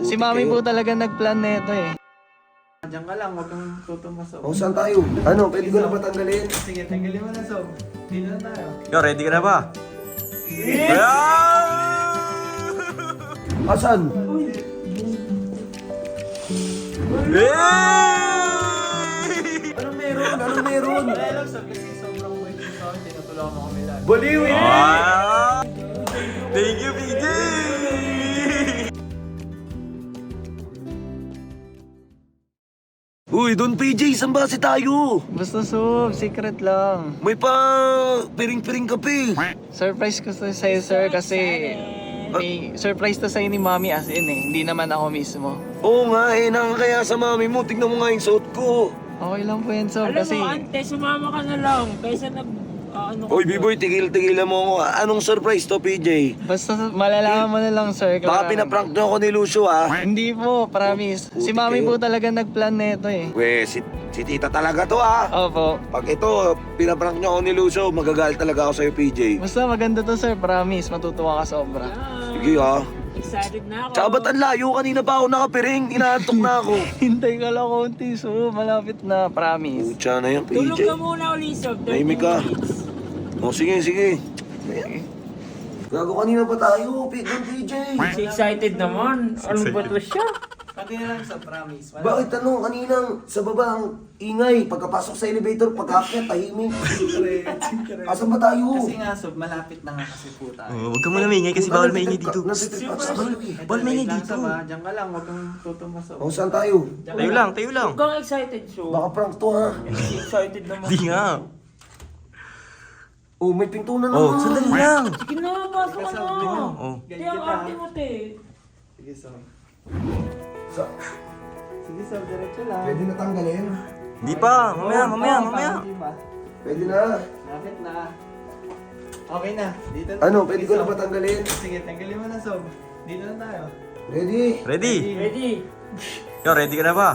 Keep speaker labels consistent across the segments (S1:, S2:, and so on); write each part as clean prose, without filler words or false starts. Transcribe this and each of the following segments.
S1: Si Mami po talaga nagplan nito eh. Diyan ka lang, huwag kang tutumas.
S2: O, saan tayo? Ano, pwede ko na ba tanggalin?
S1: Sige, tanggalin mo na, Sob. Dito na tayo.
S3: Yo, ready ka na ba?
S2: Asan? Anong meron? Anong meron?
S1: Hello, Sob. Kasi sobrang wait mo sa akin. Tinutulungan mo kami lahat.
S2: Baliw eh!
S3: Thank you, PJ!
S2: Uy, Don PJ, saan ba si tayo?
S1: Basta, Sob. Secret lang.
S2: May pa piring-piring kape.
S1: Surprise ko to sa'yo, sir, kasi may surprise to sa'yo ni Mami as in eh. Hindi naman ako mismo.
S2: Oo nga eh, nakakaya sa mami mo. Tignan mo nga yung suot ko.
S1: Okay lang po yan, Sob,
S4: Alam
S1: kasi...
S4: mo, ante, sumama ka na lang. Kaysa ano
S2: Uy, B-boy, tigil-tigilan mo ako. Anong surprise to, PJ?
S1: Basta malalaman mo na lang, sir.
S2: Baka pinaprank nyo ako ni Lucio, ah.
S1: Hindi po, promise. Si
S2: Puti
S1: Mami
S2: kayo.
S1: po talaga nagplan nito eh.
S2: We, si tita talaga to, ah.
S1: Opo.
S2: Pag ito, pinaprank nyo ako ni Lucio, magagalit talaga ako sa'yo, PJ.
S1: Basta maganda to, sir. Promise. Matutuwa ka sobra.
S2: Sige, ah.
S4: Excited na ako.
S2: Tsaka ba't ang layo? Kanina pa ako nakapiring. Inaantok na ako.
S1: Hintay ka lang konti, so malapit na. Promise.
S2: Pucha na yan,
S4: Tulog
S2: PJ.
S4: ka muna, Ulisob. 30
S2: Tahimik ka.
S4: minutes.
S2: O, sige, sige. Gago kanina pa tayo, Don PJ.
S4: Si excited naman. Anong ba to siya?
S1: Pati na lang sa promise.
S2: Bakit ano, kaninang sa baba ang ingay, pagkapasok sa elevator, pagkaakyat, tahimik. Asan ba tayo?
S1: Kasi nga, Sob, malapit na nga kasi po tayo.
S3: Huwag ka muna maingay kasi bawal maingay dito.
S2: Nasitrip ka sa baliw eh.
S3: Bawal maingay
S1: Lang,
S3: dito.
S1: Sob, ha? Diyan ka lang, huwag kang tutumas. Sob.
S2: O, saan tayo?
S3: Tayo lang, tayo lang.
S4: Huwag kang excited, so.
S2: Baka prank to, ha?
S4: Si excited naman.
S3: Di nga.
S2: Oh, may pinto na
S3: Oh,
S2: naman.
S3: sandali lang.
S4: Sige na, pasok ka na.
S3: Oh.
S4: Kaya ang arte mo, te.
S1: Sige, Sob.
S2: Sa-
S1: Sige, Sob, diretso lang.
S2: Pwede na tanggalin?
S3: Di pa. Mamaya, mamaya,
S1: Oo,
S3: mamaya.
S1: parang di ba?
S2: Pwede na.
S1: Lapit na. Okay na. Dito na.
S2: Ano, pwede ko na
S1: Sob.
S2: ba tanggalin?
S1: Sige, tanggalin mo na, Sob. Dito na tayo.
S2: Ready?
S3: Ready?
S4: Ready?
S3: Yo, ready ka na ba?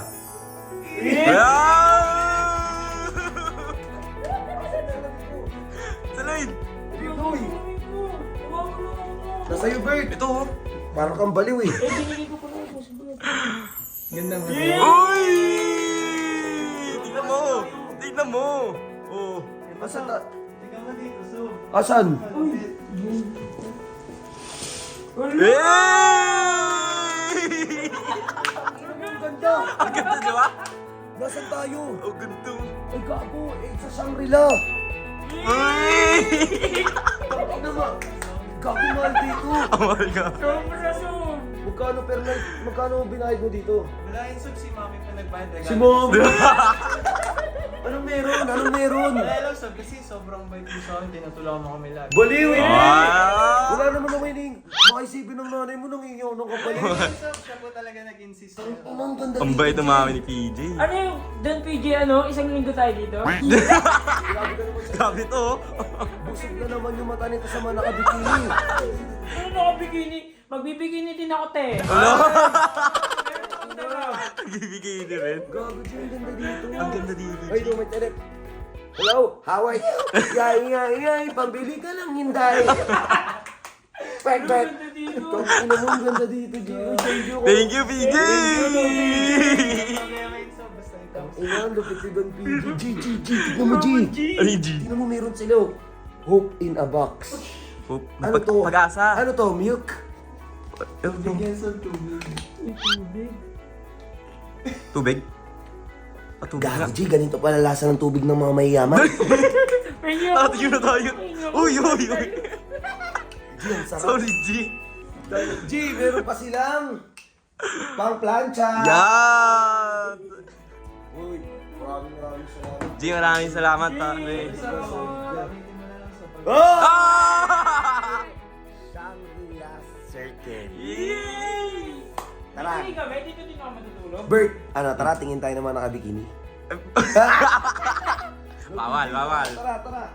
S3: Salud!
S2: Nasa'yo, Bert.
S3: Ito oh.
S2: Parang kang baliw eh.
S4: Eh, binigay ko pa lang po sa bulat.
S1: Ganda mo.
S3: Uy! Tignan mo! Tignan mo! Oh.
S2: Asan na?
S1: Tingnan mo dito, Sob.
S2: Asan?
S3: Hey!
S2: Ang ganda.
S3: Ang ganda, di ba?
S2: Nasaan tayo?
S3: Ang ganda.
S2: Ay, gago. Eh, sa Shangri-La.
S3: Uy!
S2: Ano ba? Gago, mahal dito.
S3: Oh my God.
S4: Sobra, so.
S2: Magkano per night? Magkano binayad mo dito?
S1: Wala yung Sob, si Mami pa nagbayad.
S2: Si Mom! Anong meron? Anong meron?
S1: Hello, Sob, kasi sobrang bait mo sa akin. Tinutulungan mo kami lahat.
S2: Baliw eh!
S3: Wow!
S2: Wala naman ako hining. Baka isipin ng nanay mo nang iyaw ng kapalit.
S1: Sob, siya po talaga nag-insist sa'yo.
S2: Ang ganda
S3: Ang bait ng mami ni PJ.
S4: Ano yung Don PJ, ano? Isang linggo tayo dito?
S3: Grabe to oh.
S2: Busog na naman yung mata nito sa mga nakabikini.
S4: Ano nakabikini? Magbibikini din ako, te.
S3: Nagbibigay din rin.
S2: Gago dyan, ang ganda dito.
S3: Ang ganda dito.
S2: Ay, no, may telep. Hello, how are you? Yay, pambili ka lang, hinday. Peg, peg. Kung ina mo, ang ganda dito, Gio.
S3: Thank you, PJ!
S1: Kaya may Sob, basta ikaw.
S2: Ina, lupit si Don PJ. G. Tignan mo, G.
S3: Ano yung G?
S2: Tignan mo, meron sila. oh. Hope in a box.
S3: Oh,
S2: Ano to?
S3: Pag-asa.
S2: Ano to, milk?
S1: Bigyan Sob, tubig.
S3: Tubig? Ah, tubig nga.
S2: Gago, G. Ganito pala lasa ng tubig ng mga mayayaman.
S4: Penyo.
S3: Tayo na tayo. Uy!
S2: G, ang sarap.
S3: Sorry, G.
S2: G, meron pa silang pang plancha.
S3: Yan!
S2: Uy, maraming salamat.
S3: G, maraming salamat. Pare.
S2: Oh!
S3: Ah!
S2: Shangri-La Circle.
S3: Yay!
S2: Tara.
S4: Hindi ka, ba? Dito din ako matutulog.
S2: Bert, ano, tara, tingin tayo ng mga nakabikini.
S3: Bawal, bawal.
S2: Tara.